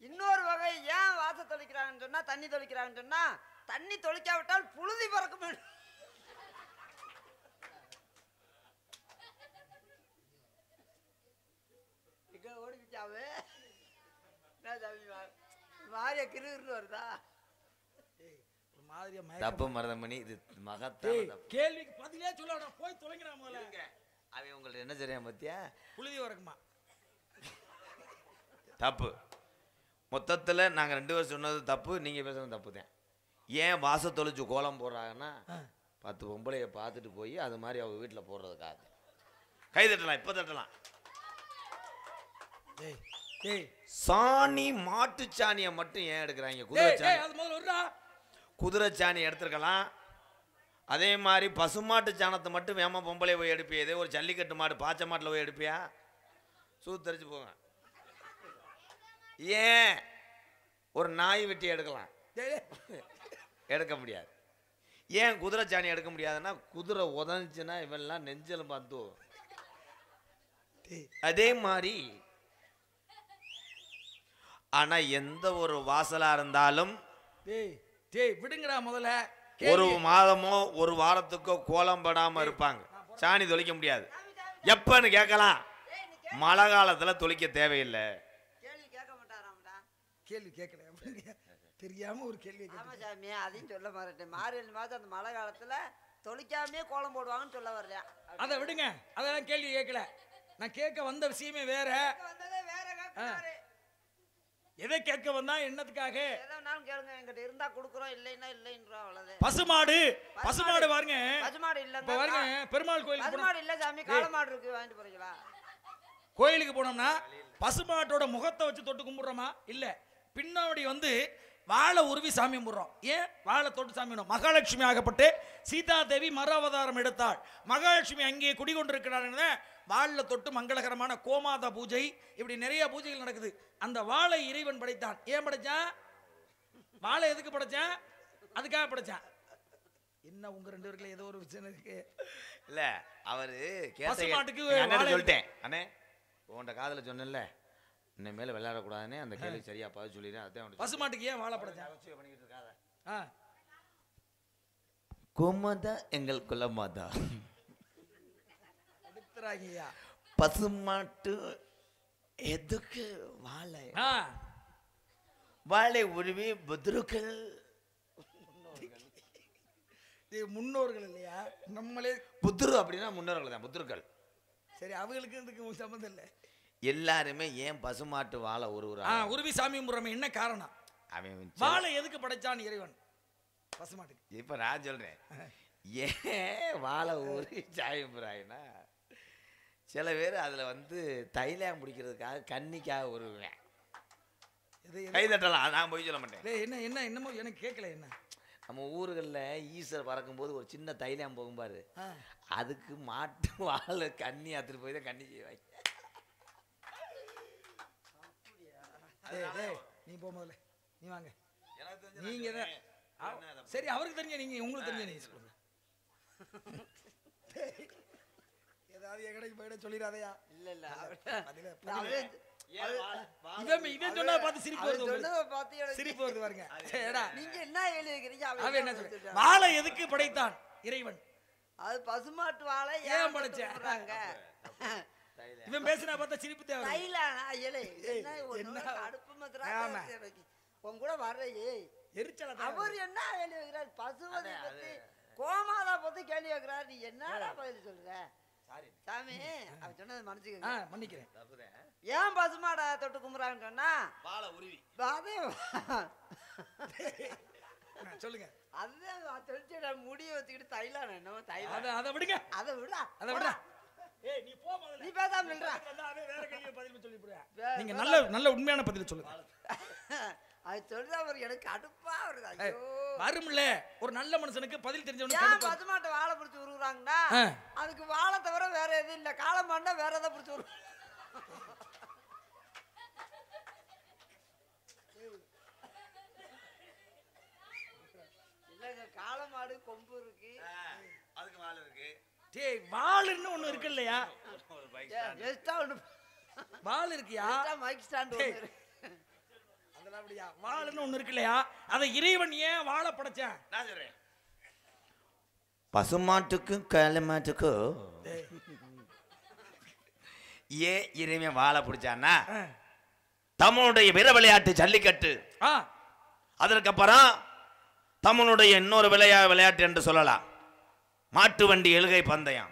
இன்னொரு வகை ஏன் வாச தொளிக்கிறாங்கன்னு சொன்னா, தண்ணி தொளிக்கிறாங்கன்னு சொன்னா, தண்ணி தொளிக்காவிட்டால் புழுதி பறக்கும். ஓடிச்சாவே மாறிய கிருன்னு வருதா? தப்பு மருதமணி. இது மகத்தான கேள்விக்கு பதிலே சொல்ல போய் தொலைங்கடா முதல்ல. அவன் உங்களுக்கு என்ன சரியா பத்தியா புழுதி வரக்குமா தப்பு. மொத்தத்தில் நாங்கள் 2 பேரும் சொன்னது தப்பு, நீங்கள் பேசுறது தப்பு தான். ஏன் வாச தொலைச்சு கோலம் போடுறாங்கன்னா 10 பொம்பளையை பார்த்துட்டு போய் அது மாதிரி அவங்க வீட்டில் போடுறதுக்காக. கை தட்டலாம், இப்போ தட்டலாம். சாணி மாட்டு சாணியை மட்டும் ஏன் எடுக்கிறாங்க? குதிரை சாணி எடுத்துருக்கலாம். அதே மாதிரி பசுமாட்டு சாணத்தை மட்டும் வேமா பொம்பளை போய் எடுப்பியா? இதே ஒரு ஜல்லிக்கட்டு மாடு பாச்சை மாட்டில் போய் எடுப்பியா? சூத்தரிச்சு போங்க. ஏன் ஒரு நாய் வெட்டி எடுக்கலாம், எடுக்க முடியாது. ஏன் குதிரை சாணி எடுக்க முடியாதுன்னா குதிரை உதஞ்சுன்னா இவெல்லாம் நெஞ்சலும் பார்த்து. அதே மாதிரி ஆனா எந்த ஒரு வாசலா இருந்தாலும் விடுங்கடா முதல்ல. ஒரு மாதமோ ஒரு வாரத்துக்கோ கோலம் படாம இருப்பாங்க. சாணி தொளிக்க முடியாது. எப்பன்னு கேட்கலாம். மழை காலத்துல தொளிக்க தேவையில்லை. கேள்வி கேட்கல தெரியாம ஒரு கேள்வி. ஆமா சாமி, அதையும் சொல்ல மாட்டேன். மார்கழி மாதம் அந்த மழை காலத்துல தொளிக்காமே கோலம் போடுவாங்கன்னு சொல்ல வரலையா? அதை விடுங்க, அதெல்லாம் கேள்வி கேட்கல. நான் கேட்க வந்த விஷயமே வேற. எதை கேட்க வந்தா என்னத்துக்காக? எதனாலும் கேளுங்க, என்கிட்ட இருந்தா கொடுக்குறோம், இல்லைன்னா இல்லைன்றோம், அவ்வளவுதான். பசுமாடு பாருங்க. பசுமாடு இல்ல பாருங்க, பெருமாள் கோயிலுக்கு பசுமாடு இல்ல சாமி, காளமாடு இருக்கு, வாங்கிட்டு போறீங்களா? கோயிலுக்கு போனோம்னா பசுமாட்டோட முகத்தை வச்சு தொட்டு கும்பிடுறோமா? இல்ல, பின்னாடி வந்து வாழை உருவி சாமி கும்பிடுறோம். ஏன் வாழை தொட்டு சாமி? மகாலட்சுமி ஆகப்பட்டு சீதா தேவி மறு அவதாரம் எடுத்தாள். மகாலட்சுமி அங்கே குடிகொண்டிருக்கிறார். வாழில் தொட்டு மங்களகரமான கோமாதா பூஜை, இப்படி நிறைய பூஜைகள் நடக்குது. அந்த வாழை இறைவன் படைத்தான். ஏன் படைச்சான்? வாழை எதுக்கு படைச்சான்? அதுக்காக படைச்சான். என்ன உங்க 2 பேருக்குள்ள ஏதோ ஒரு விஷயம் இருக்கு இல்ல? அவரு பசுமாட்டுக்கு சொல்லிட்டேன் அண்ணே, உன்ட காதல சொன்னேன்ல, இன்னும் மேல விளையாடக்கூடாதுன்னு அந்த கேள்வி சரியா பார்த்து சொல்லிடுறேன். அதான் பசுமாட்டுக்கு ஏன் வாழை படைச்சான்? கோமாதா எங்கள் குலமாதா. பசுமாட்டு எதுக்கு வாழை? வாழை உருவி புதுருக்கள் முன்னோர்கள் இல்லையா? நம்மளே புத்துரு அப்படின்னா முன்னோர்கள் தான், புத்துருக்கள். சரி, அவங்களுக்கு இதுக்கு சம்மந்தம் இல்லை. எல்லாருமே ஏன் பசுமாட்டு வாழை உருவி சாமி கும்பிடுறோம்? என்ன காரணம்? அவன் வாழை எதுக்கு படைச்சான் இறைவன் பசுமாட்டுக்கு? இப்ப நான் சொல்றேன், ஏன் வாழை ஊறி சாயம்புறாயினா, சில பேர் அதுல வந்து தைலம் பிடிக்கிறதுக்காக கன்னிக்காக உருவேன். கை தட்டலாம், நான் போய் சொல்ல மாட்டேன். என்ன என்ன என்னமோ எனக்கு கேட்கல. என்ன நம்ம ஊர்களில் ஈஸ்வர் பறக்கும்போது ஒரு சின்ன தைலம் போகும் பாரு, அதுக்கு மாட்டு வாழை கன்னி அத்துட்டு போய் தான் கன்னி செய்வாங்க. நீ போ முதல்ல, நீ வாங்க. நீங்க சரி, அவருக்கு தெரிஞ்ச நீங்க உங்களுக்கு தெரிஞ்ச நீங்க சொல்லுங்க. ஏதாவது எங்கடைக்கு போயிட சொல்லிடாதயா? இல்ல இல்ல, இவன் சொன்னா பார்த்து சிரிப்பு வருது. சிரிப்பு வருது பாருங்க. நீங்க என்ன எழுதி வைக்கிறீங்க? அவன் என்ன சொல்ற? வாழை எதுக்கு படைத்தான் இறைவன்? அது பசுமாட்டு வாழை ஏன் படைச்சாங்க? இவன் பேசினா பார்த்தா சிரிப்பு தேவை. அடுப்பு மத்திரம் உன் கூட வர்றையே எரிச்சல. அவர் என்ன எழுதி வைக்கிறார்? பசுமதி பத்தி கோமாதா பத்தி கேள்வி வைக்கிறார். நீ என்னடா பதில் சொல்ற? சாமி, அவர் சொன்னது மன்னிச்சுக்கங்க. மன்னிக்கிறேன். ஏன் பசுமாடை தொட்டு கும்புறான்னு சொன்னா வாழை உருவி சொல்லுங்க. அதுதான் சொல்லிட்டு முடிய வச்சுக்கிட்டு தைலாம் என்ன தைலாம். அதை விடுங்க, அதை விடா, அதை விடா. நீ போ முதல்ல. நீ பேசாம நில்றா. வேற கேள்வி பதில் சொல்லி போறா. நீங்க நல்ல நல்ல உண்மையான பதில் சொல்லுங்க. அது சொல்றா அவர் எனக்கு அடுப்பா வருது. ஐயோ, வரும்ல, ஒரு நல்ல மனுஷனுக்கு பதில் தெரிஞ்சவனுக்கு ஏன் பசுமாட்டை வாழை பிடிச்சி உருகுறாங்கன்னா, அதுக்கு வாழை தவிர வேற எதுவும் இல்ல. காளமாண்டா வேற எதை பிடிச்சி உரு. இல்லங்க, காளமாடு கொம்பு இருக்கு, அதுக்கு வாழை இருக்கு. டேய், வாளுன்னு ஒண்ணு இருக்கு இல்லையா? எஸ்டா ஒண்ணு வாள் இருக்கியா? மைக் ஸ்டாண்ட் ஒண்ணு இருக்கு. அதெல்லாம் அப்படியா? வாளுன்னு ஒண்ணு இருக்கு இல்லையா? அதை இறைவன் ஏன் வாழை படைச்சான்? நான் சொல்றேன், பசுமாட்டுக்கும் காளமாட்டுக்கும் ஏன் இறைவன் வாழை பிடிச்சான்னா, தமிழுடைய வீர விளையாட்டு ஜல்லிக்கட்டு, அதற்கப்புறம் தமிழுடைய இன்னொரு விளையாட்டு என்று சொல்லலாம் மாட்டு வண்டி எழுகை பந்தயம்.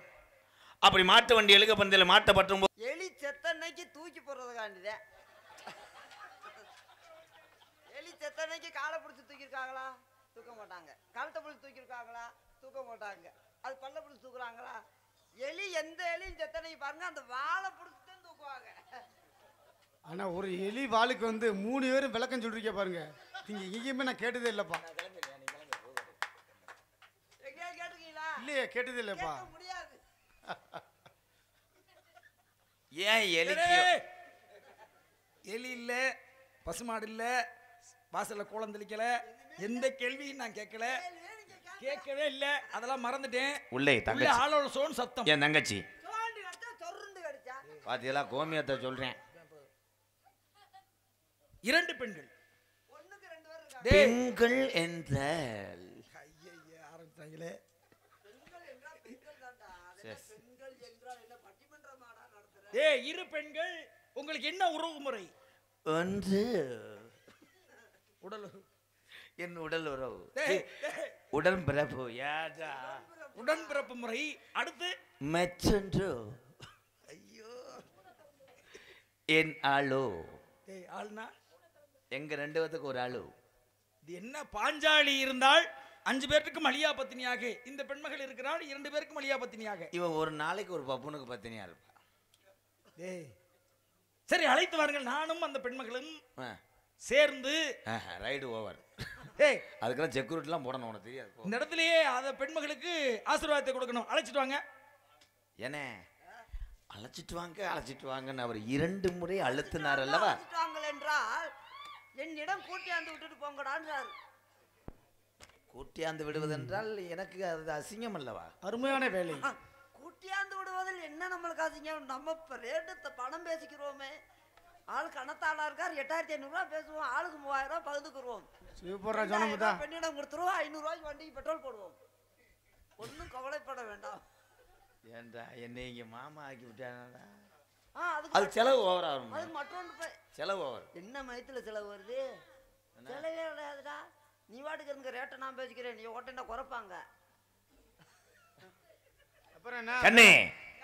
அப்படி மாட்டு வண்டி எழுக பந்தயில மாட்டப்பட்டும் எலி செத்தன்னைக்கு தூக்கி போடுறதுக்காண்டிதான். எலி செத்தன்னைக்கு காலை பிடிச்சி தூக்கியிருக்காங்களா? தூக்க மாட்டாங்க. கழுத்தை பிடிச்சி தூக்கியிருக்காங்களா? தூக்க மாட்டாங்க. அது பல்ல பிடிச்சி தூக்குறாங்களா? எலி எந்த எலியும் செத்தன்னைக்கு பாருங்க அந்த வாழை பிடிச்சிதான் தூக்குவாங்க. ஆனா ஒரு எலி வாளுக்கு வந்து 3 பேரும் விளக்கம் சொல்றீங்க பாருங்க. நீங்க எங்கேயுமே நான் கேட்டதே இல்லப்பா. எங்கேயாவது கேட்டுக்கீங்களா? இல்லையே, கேட்டதே இல்லப்பா. கேட்க முடியாது. ஏன் எலிக்கு எலி இல்ல, பசுமாடு இல்ல, வாசல்ல கோலம் தெளிக்கல, எந்த கேள்வியும் நான் கேட்கவே இல்ல. அதெல்லாம் மறந்துட்டேன். உள்ளே தங்கச்சி ஆளோட சோன் சத்தம். என் தங்கச்சி சோண்டு கடிச்சா சொருண்டு கடிச்சா. பாத்தியெல்லாம் கோமியத்தை சொல்றேன். 2 பெண்கள். ஒண்ணுக்கு 2 பேர் இருக்காங்க. பெண்கள் என்றால் ஐயே ஆரம்பிச்சாங்களே. பெண்கள் என்றால் பெண்கள் தான்டா. பெண்கள் என்றால் என்ன பட்டிமன்றமாடா நடத்துற? 2 பெண்கள். உங்களுக்கு என்ன உறவு முறை? ஒன்று உடல் என் உடல் உறவு, டேய், உடன்பிறப்பு. யாரா உடன்பிறப்பு முறை. அடுத்து மற்றொன்று ஐயோ என் ஆளு. டேய் ஆள்னா எங்க 2 பேத்துக்கு ஒரு ஆளு. இது என்ன பாஞ்சாலி இருந்தால் 5 பேருக்கு மலியா பத்தினியாக, இந்த பெண்மகள் இருக்கிறாள் 2 பேருக்கு மலியா பத்தினியாக. இவன் ஒரு நாளைக்கு ஒரு பப்புனுக்கு பத்தினியா இருப்பா. டேய் சரி அழைத்து வாருங்கள். நானும் அந்த பெண்மகளும் சேர்ந்து ரைடு ஓவர். டேய் அதுக்கெல்லாம் செக்யூரிட்டிலாம் போடணும், உனக்கு தெரியாது. இந்த இடத்துலயே அந்த பெண்மகளுக்கு ஆசீர்வாதத்தை கொடுக்கணும். அழைச்சிட்டு வாங்க. ஏனே அழைச்சிட்டு வாங்கன்னு அவர் 2 முறை அழுத்தினார் அல்லவா? அழைச்சிட்டாங்கள் என்றால் என்னிடம் கூட்டியாந்து விட்டுட்டு போங்கடான்றாரு. கூட்டியாந்து விடுவதென்றால் எனக்கு அது அசிங்கம் அல்லவா? அருமையான வேலை. கூட்டியாந்து விடுவதில் என்ன நம்மளுக்கு அசிங்கம்? நம்ம ரேட்டு பணம் பேசிக்கிறோமே. ஆளு கணத்தாளா இருக்கார், 8500 ரூபா பேசுவோம். ஆளுக்கு 3000 ரூபா பகிர்ந்துக்குருவோம். சூப்பரா சொன்னமுதா. பெண்ணிடம் கொடுத்துருவோம். 500 ரூபாய்க்கு வண்டிக்கு பெட்ரோல் போடுவோம். ஒன்றும் கவலைப்பட வேண்டாம். ஏன்டா என்னை இங்க மாமா ஆக்கி விட்டானா? அது செலவு ஓவர் ஆகும். அது மற்றொன்று செலவு ஓவர். என்ன மயத்துல செலவு வருது? செலவே கிடையாதுடா. நீ வாட்டுக்கு இருக்க ரேட்டை நான் பேசிக்கிறேன், நீ ஓட்டா குறைப்பாங்க. அப்புறம் என்ன? கண்ணே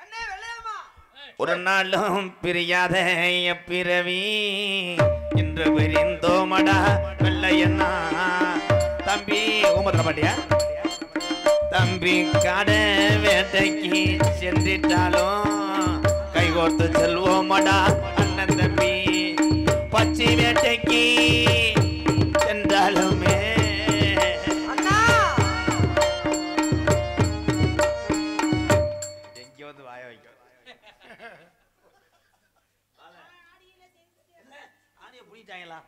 கண்ணே வெள்ளையம்மா, ஒரு நாளும் பிரியாத பிறவி இன்று பிரிந்தோமடா வெள்ளையண்ணா. தம்பி ஊமத்துல பாட்டியா? தம்பி காட வேட்டைக்கு சென்றிட்டாலும் கைகோர்த்து செல்வோமடா அண்ணன் தம்பி. பச்சை வேட்டைக்கு சென்றாலுமே எங்க வந்து வாய வைக்க ஆணிய புடிட்டாங்களா?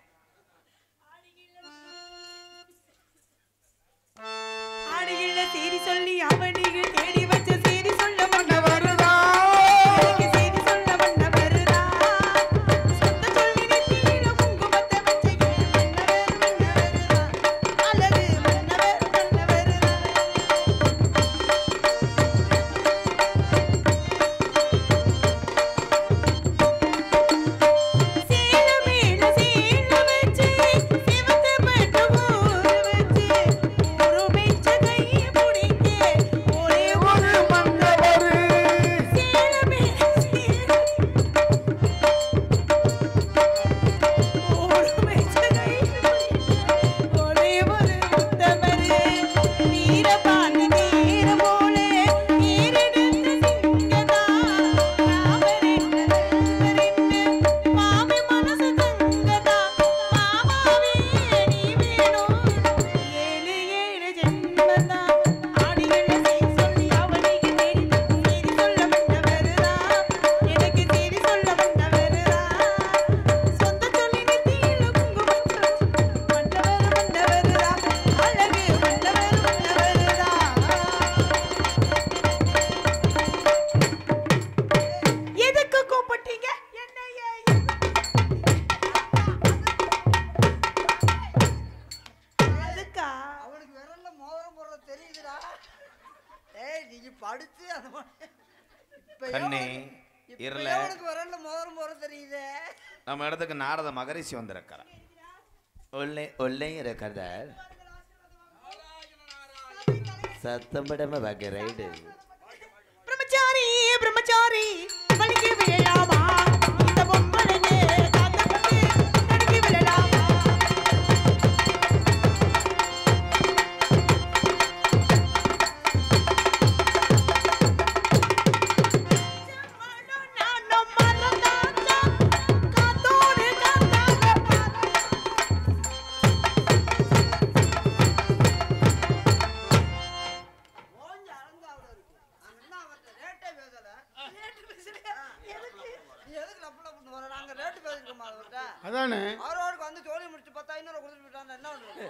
ஆடிகள தேடி சொல்லி அவனிகள் தேடி வச்ச செய்தி சொல்ல வந்த வருதா. செய்தி சொல்ல வந்த வருதா. சொந்த சொல்லி நெத்தியில குங்குமத்தை வச்சு அழகு மன்னவர் மன்னவர். சேல மேல சேல வச்சு சிவத்த பட்டு ஊற வச்சு ஒரு பெஞ்ச கை முடிக்க ஒரே ஒரு மன்னவர். சேல மேல சேல ஒரு பெஞ்ச கை முடிக்க ஒரே ஒரு முத்தவர். வீரபாண்டி தேர போல நீரெடுத்த சிங்கதா. ராமரென்ற நண்பரென்று மாமி மனசு தங்கதா. மாமாவே நீ வேணும் 7 ஜென்மதா. ஆடிகள செய்தி சொல்லி அவனிக்கு தேடி செய்தி சொல்ல வந்தவருதா. எனக்கு செய்தி சொல்ல வந்தவருதா. சொந்த சொல்லி நெத்தியில குங்குமத்தை வச்சு மன்னவர் மன்னவருதா. அழகு மன்னவர் மன்னவருதா. எதுக்கு கூப்பிட்டீங்க என்னைய? எதுக்கா? அவனுக்கு விரல்ல மோதிரம் போடுறது தெரியுதுடா. ஏய் நீங்க படிச்சு அந்த கண்ணே, இருள. அவனுக்கு விரல்ல மோதிரம் போடுறது தெரியுதே. நம்ம இடத்துக்கு நாரத மகரிஷி வந்திருக்கிறார். ஒல்லை ஒல்லை இருக்கிறத சத்தம் படாம பாக்க ரைடு. பிரம்மச்சாரி மாறி வலிக்க விழலாமா இந்த பொம்பளையே காத்தப்பட்டு தடுக்கி விழலாமா நானும் மறந்தாச்சா காத்தோடு காத்தாக ஓஞ்சு அலங்காவுல இருக்கு. நாங்க என்ன அவர்ட்ட ரேட்டே பேசல. நீ எதுக்கு லப்பு லப்புன்னு வர? நாங்க ரேட்டு பேசிருக்கோமா அவர்ட்ட? அதானே அவரோருக்கு வந்து ஜோலி முடிச்சு 10,500 கொடுத்துட்டு போயிட்டாங்க. என்ன பண்றது?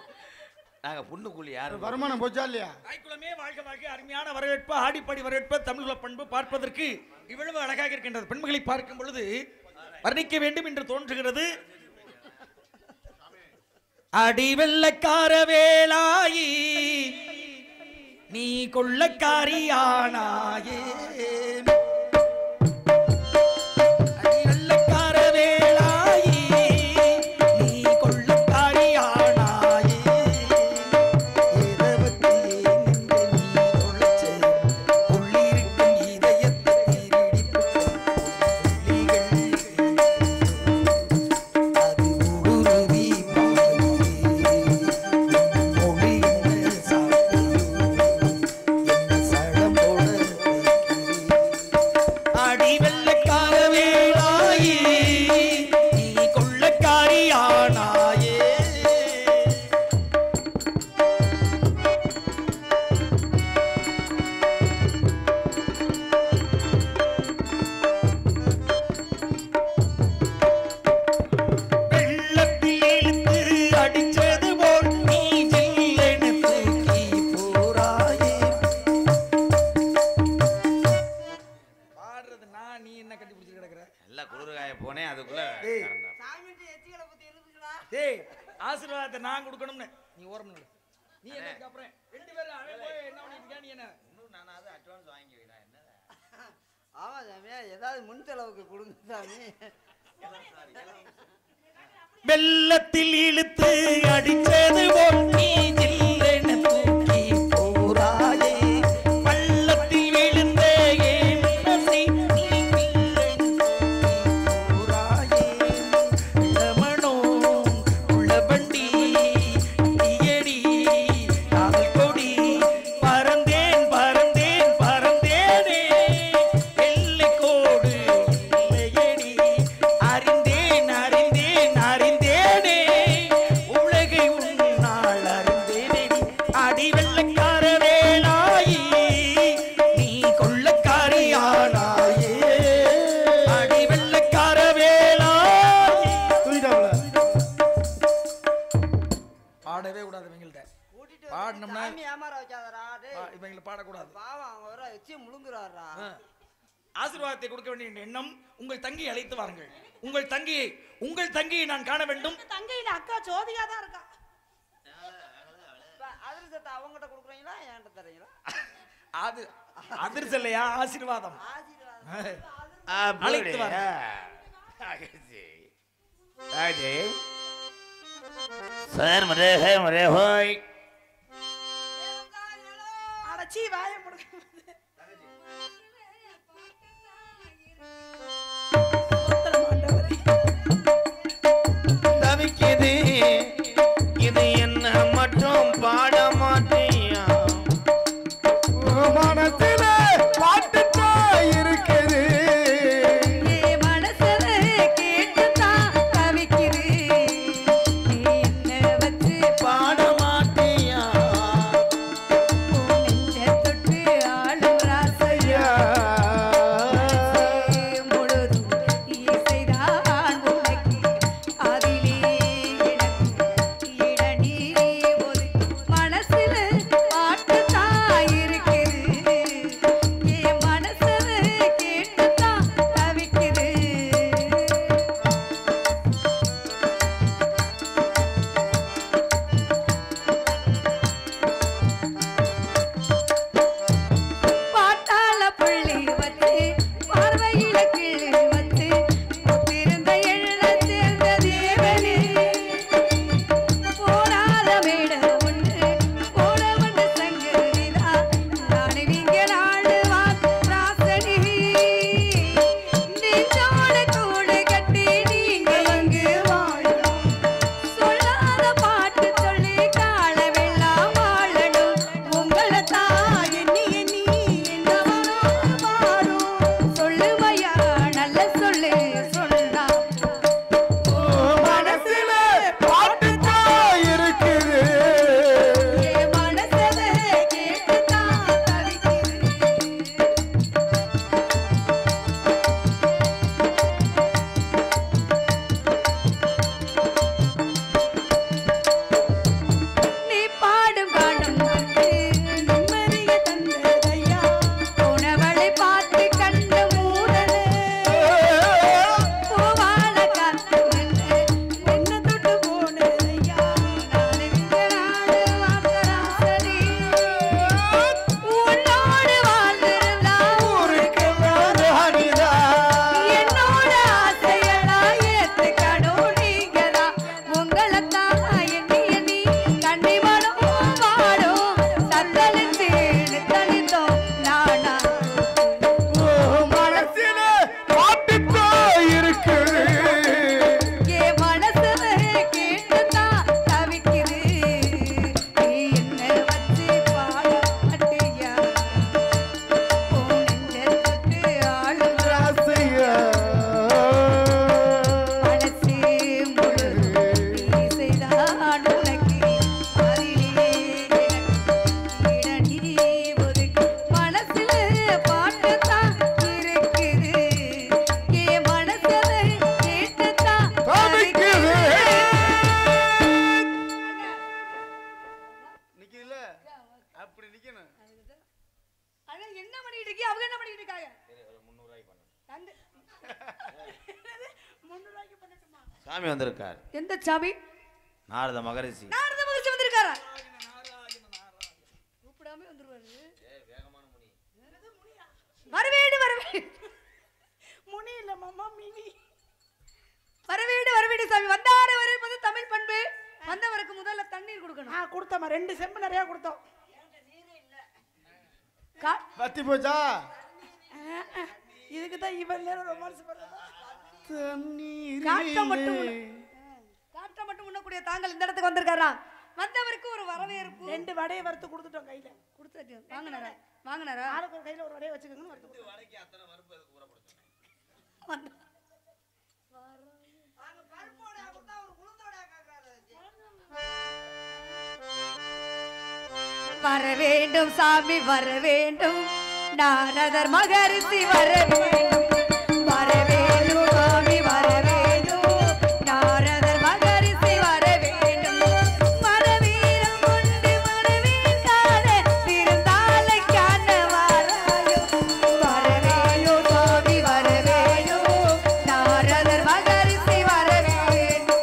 நாங்க புண்ணு கூலி யாரு வருமானம் போச்சா இல்லையா? தாய்க்குளமே வாழ்க வாழ்க. அருமையான வரவேற்பு, ஆடிப்பாடி வரவேற்பு, தமிழ்ல பண்பு பார்ப்பதற்கு இவ்வளவு அழகாக இருக்கின்றது. பெண்களை பார்க்கும் பொழுது வர்ணிக்க வேண்டும் என்று தோன்றுகிறது. அடி வெள்ளக்கார வேளாயி நீ கொள்ளக்காரியானாயே, அடி வெள்ளக்கார வேளாயி நீ கொள்ளக்காரியானாயே, இரவத்தே நின்று நீ தொலைச்ச உள்ளிருக்கும் இதயத்தை திருடிப் புள்ளிகள் அது ஊடுருவி பாயுதே, மொழி என்ன சாப்பிடுதோ என்ன சடம் போட அடி வெள்ளக்கார வேளாயி நீ கொள்ளக்காரியானாயே. வெள்ளத்தில் இழுத்து அடிச்சது போல் நீ ஜில்லென தூக்கி போறாயே. பாடுறது நான், நீ என்ன கட்டி பிடிச்சிட்டு கிடக்குற? நல்லா குளிர்காய போனேன் அதுக்குள்ள ஏய். கறந்தா. சாமிட்டு எச்சிகளை பத்தி இருக்குங்களா? டேய், ஆசீர்வாதத்தை நான் கொடுக்கணும்னு நீ ஓரம் நில்லு. நீ என்ன அப்புறம் ரெண்டு பேரும் அவன் போய் என்ன பண்ணிட்டு இருக்க, நீ என்ன? இன்னும் நானாவது அட்வான்ஸ் வாங்கி வைடா என்னடா. ஆமா சாமி, ஏதாவது முன் செலவுக்கு கொடுங்க சாமி. வெள்ளத்தில் இழுத்து அடிச்சது போல் நீ ஜில்லென தூக்கி போறாயே, பள்ளத்தில் விழுந்த என் மனசை நீ ஜில்லென தூக்கி போறாயே. இளமனோ உளவண்டி நீயடி காதல் கொடி, பறந்தேன் பறந்தேன் பறந்தேனே எல்லைக்கோடு இல்லையடி, அறிந்தேன் அறிந்தேன் அறிந்தேனே உலகை உன்னால் அறிந்தேனே. அடி வெள்ளக்கார வேளாயி நீ கொள்ளக்காரியானாயே, அடி வெள்ளக்கார வேளாயி. தூக்கிட்டாப்ல. பாடவே கூடாது இவங்கள்ட்ட. கூட்டிட்டு பாடணும்னா- சாமி ஏமாற வைக்காதடா. டேய், இவங்களை பாடக்கூடாது. பாவம் அவங்க வர எச்சி முழுங்குறாரா. ஆசீர்வாதத்தை கொடுக்க வேண்டிய எண்ணம். உங்கள் தங்கியை அழைத்து வாருங்கள். உங்கள் தங்கியை நான் காண வேண்டும். தங்கையில அக்கா ஜோதிகா தான் இருக்கா இப்ப அதிர்ஷ்டத்தை அவங்ககிட்ட கொடுக்குறீங்களா என்கிட்ட தரீங்களா? அது அதிர்ஷ்டம் இல்லையா, ஆசீர்வாதம். ஆசீர்வாதம். அழைத்து வா. சார் மரே ஹோய். அடச்சி வாய முடுக்க தவிக்குது இது என்ன மட்டும் பாட மாட்டியா, மனசுல பாட்டுதான் இருக்குது. மனசுல கேட்டுதான் தவிக்குது, நீ என்ன வச்சு பாட மாட்டியா, நெஞ்ச தொட்டு ஆளும் ராசையா. என்ன பண்ணிட்டு இருக்கீங்க அவங்க என்ன பண்ணிட்டு இருக்காங்க 300 ரூபாய்க்கு பண்ணட்டுமா சாமி வந்திருக்கார். எந்த சாமி நாரத மகரிஷி. நாரத மகரிஷி வந்திருக்காரா கூப்பிடாம வந்துருவாரு வரவேடு முனி இல்ல மாமா மினி வரவேடு சாமி வந்தாரு வருவது தமிழ் பண்பு வந்தவருக்கு முதல்ல தண்ணீர் கொடுக்கணும் கொடுத்தோம் 2 செம்பு நிறைய கொடுத்தோம் பத்தி போச்சா இதுக்கு தான் இவன் நேரம் ரொமான்ஸ் பண்றதா காட்ட மட்டும் உண்ணக்கூடிய தாங்கள் இந்த இடத்துக்கு வந்திருக்காரா வந்தவருக்கு ஒரு வரவேற்பு 2 வடையை வறுத்து கொடுத்துட்டோம் கையில கொடுத்துட்டு வாங்கினாரா ஆளுக்கு ஒரு கையில ஒரு வடையை வச்சுக்கோங்கன்னு வறுத்து வடைக்கு அத்தனை பருப்பு எதுக்கு ஊறப்படுத்துங்க வர வேண்டும் சாமி வர வேண்டும் நாரதர் மகரிஷி வர வேண்டும் வர வேண்டும் சாமி வர வேண்டும் நாரதர் மகரிஷி வர வேண்டும் மரவீரம் கொண்டு மரவீர்கான திருந்தாலை காண வாராயோ வர வேண்டும் சாமி வர வேண்டும் நாரதர் மகரிஷி வர வேண்டும்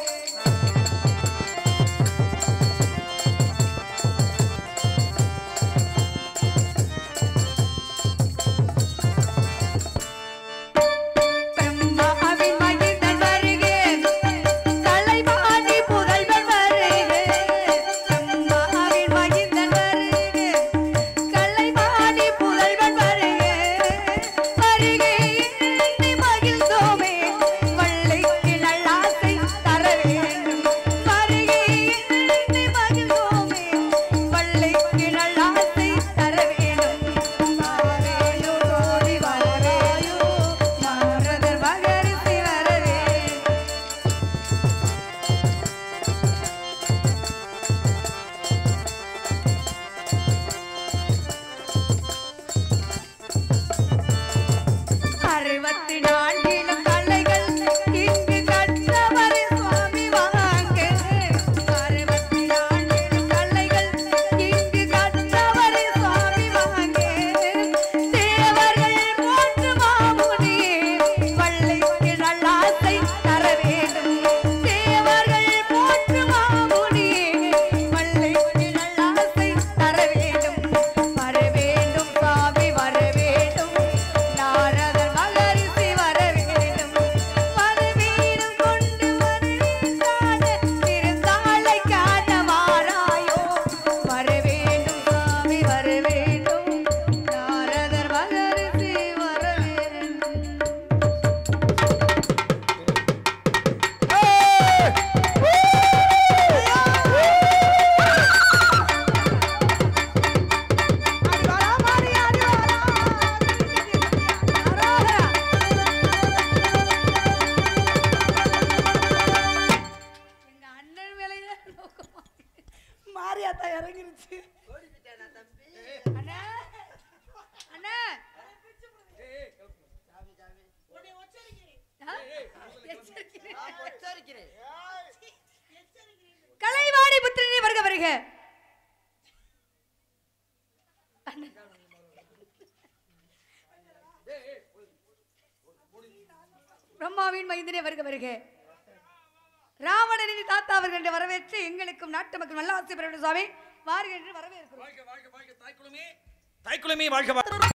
கலைவாணி புத்திரனே வருக வருக. பிரம்மாவின் மைந்தனே வருக வருக. ராவணனின் தாத்தா அவர்கள் வரவேற்று எங்களுக்கும் நாட்டு மக்கள் நல்ல ஆசை பெற வேண்டும் சுவாமி. வாருங்கள் என்று வரவேற்கிறோம். தாய்க்குளமே வாழ்க.